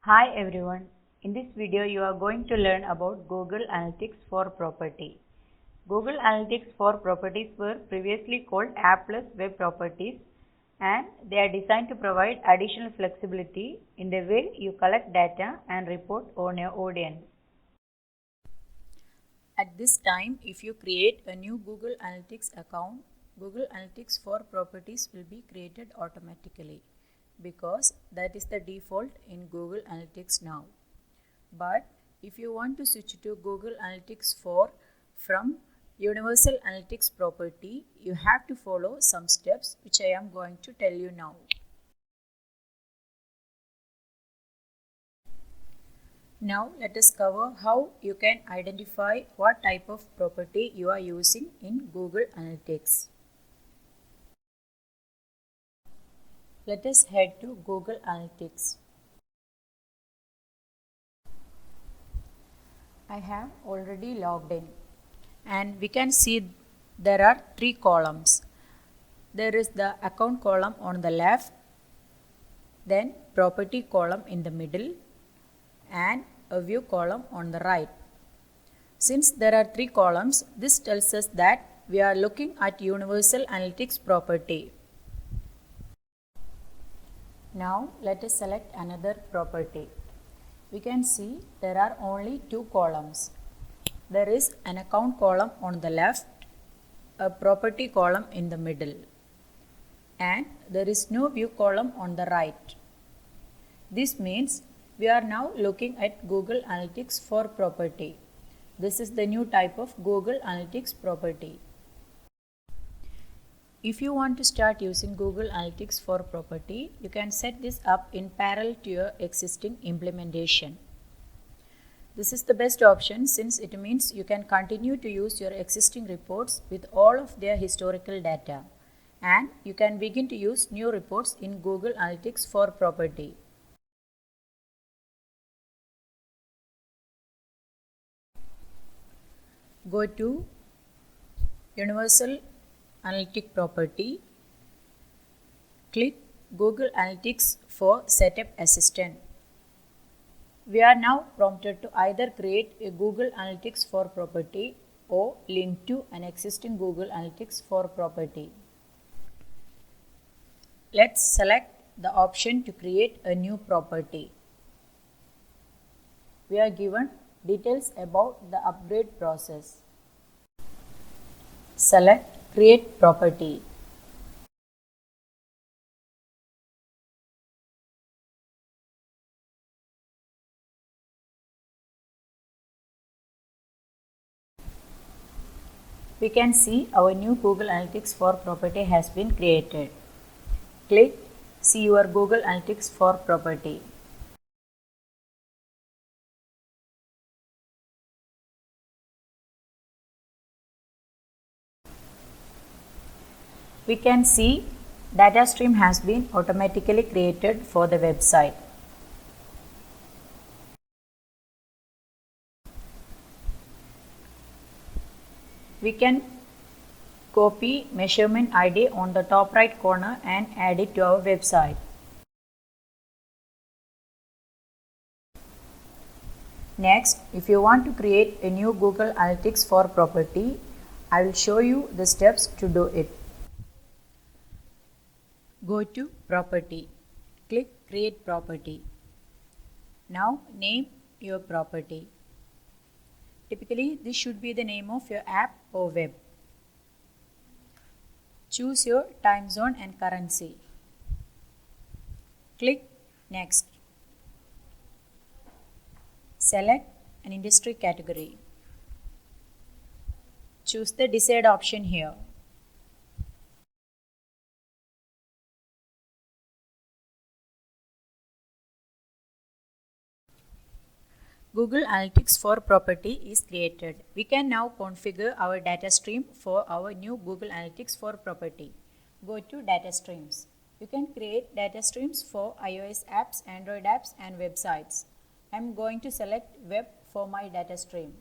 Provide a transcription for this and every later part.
Hi everyone. In this video you are going to learn about Google Analytics for Property. Google Analytics for Properties were previously called App Plus Web Properties, and they are designed to provide additional flexibility in the way you collect data and report on your audience. At this time, if you create a new Google Analytics account, Google Analytics for Properties will be created automatically because that is the default in Google Analytics now. But if you want to switch to Google Analytics 4 from Universal Analytics Property, you have to follow some steps which I am going to tell you now. Now let us cover how you can identify what type of property you are using in Google Analytics. Let us head to Google Analytics. I have already logged in and we can see there are three columns. There is the account column on the left, then property column in the middle, and a view column on the right. Since there are three columns, this tells us that we are looking at Universal Analytics property. Now let us select another property. We can see there are only two columns. There is an account column on the left, a property column in the middle, and there is no view column on the right. This means we are now looking at Google Analytics for property. This is the new type of Google Analytics property. If you want to start using Google Analytics for property, you can set this up in parallel to your existing implementation. This is the best option since it means you can continue to use your existing reports with all of their historical data, and you can begin to use new reports in Google Analytics for property. Go to Universal Analytic Property, click Google Analytics for Setup Assistant. We are now prompted to either create a Google Analytics for property or link to an existing Google Analytics for property. Let's select the option to create a new property. We are given details about the upgrade process. Select Create Property. We can see our new Google Analytics for property has been created. Click See your Google Analytics for property. We can see data stream has been automatically created for the website. We can copy measurement ID on the top right corner and add it to our website. Next, if you want to create a new Google Analytics for property, I will show you the steps to do it. Go to Property. Click Create Property. Now name your property. Typically, this should be the name of your app or web. Choose your time zone and currency. Click Next. Select an industry category. Choose the desired option here. Google Analytics for property is created. We can now configure our data stream for our new Google Analytics for property. Go to Data Streams. You can create data streams for iOS apps, Android apps, and websites. I am going to select Web for my data stream.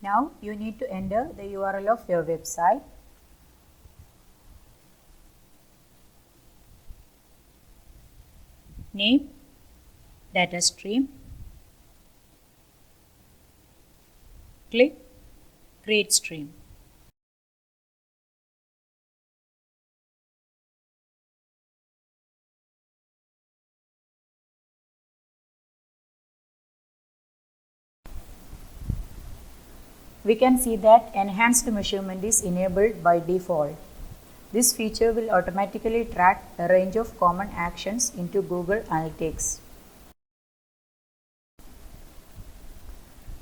Now you need to enter the URL of your website. Name, data stream. Click Create Stream. We can see that enhanced measurement is enabled by default. This feature will automatically track a range of common actions into Google Analytics.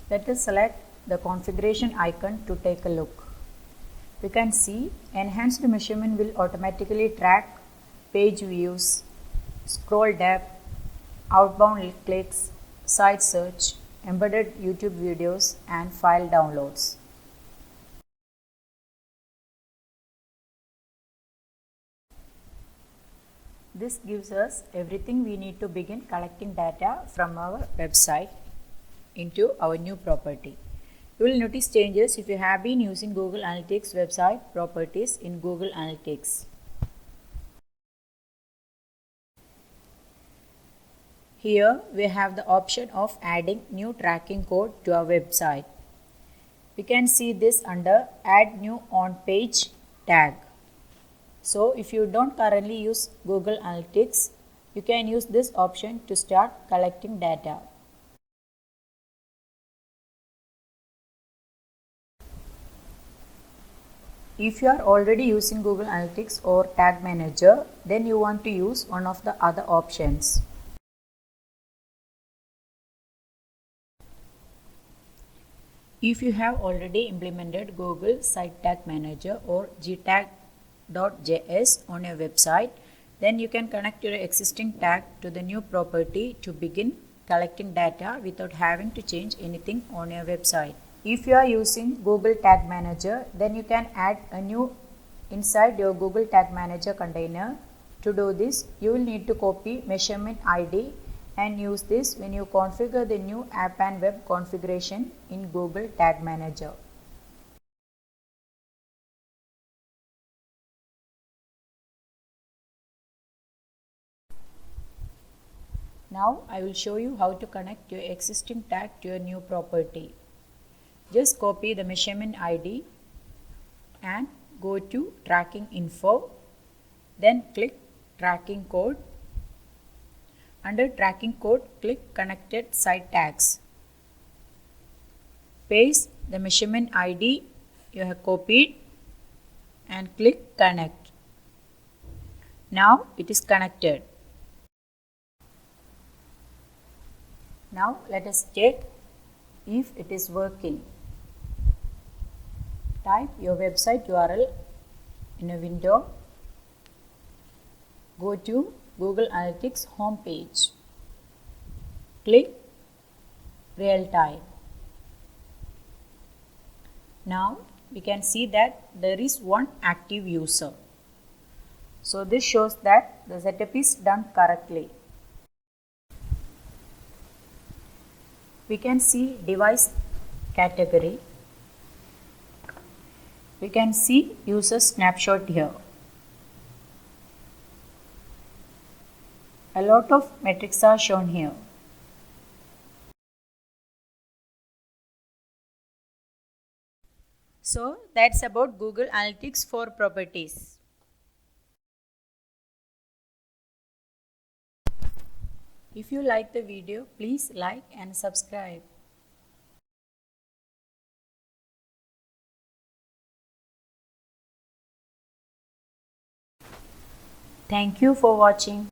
Let us select the configuration icon to take a look. We can see enhanced measurement will automatically track page views, scroll depth, outbound clicks, site search, embedded YouTube videos, and file downloads. This gives us everything we need to begin collecting data from our website into our new property. You will notice changes if you have been using Google Analytics website properties in Google Analytics. Here we have the option of adding new tracking code to our website. We can see this under Add New On Page tag. So if you don't currently use Google Analytics, you can use this option to start collecting data. If you are already using Google Analytics or Tag Manager, then you want to use one of the other options. If you have already implemented Google Site Tag Manager or gtag.js on your website, then you can connect your existing tag to the new property to begin collecting data without having to change anything on your website. If you are using Google Tag Manager, then you can add a new inside your Google Tag Manager container. To do this, you will need to copy measurement ID and use this when you configure the new app and web configuration in Google Tag Manager. Now I will show you how to connect your existing tag to your new property. Just copy the measurement ID and go to Tracking Info, then click Tracking Code. Under Tracking Code, click Connected Site Tags. Paste the measurement ID you have copied and click Connect. Now it is connected. Now let us check if it is working. Type your website URL in a window. Go to Google Analytics homepage. Click Real Time. Now we can see that there is one active user. So this shows that the setup is done correctly. We can see device category. We can see user snapshot here. A lot of metrics are shown here. So that's about Google Analytics for properties. If you like the video, please like and subscribe. Thank you for watching.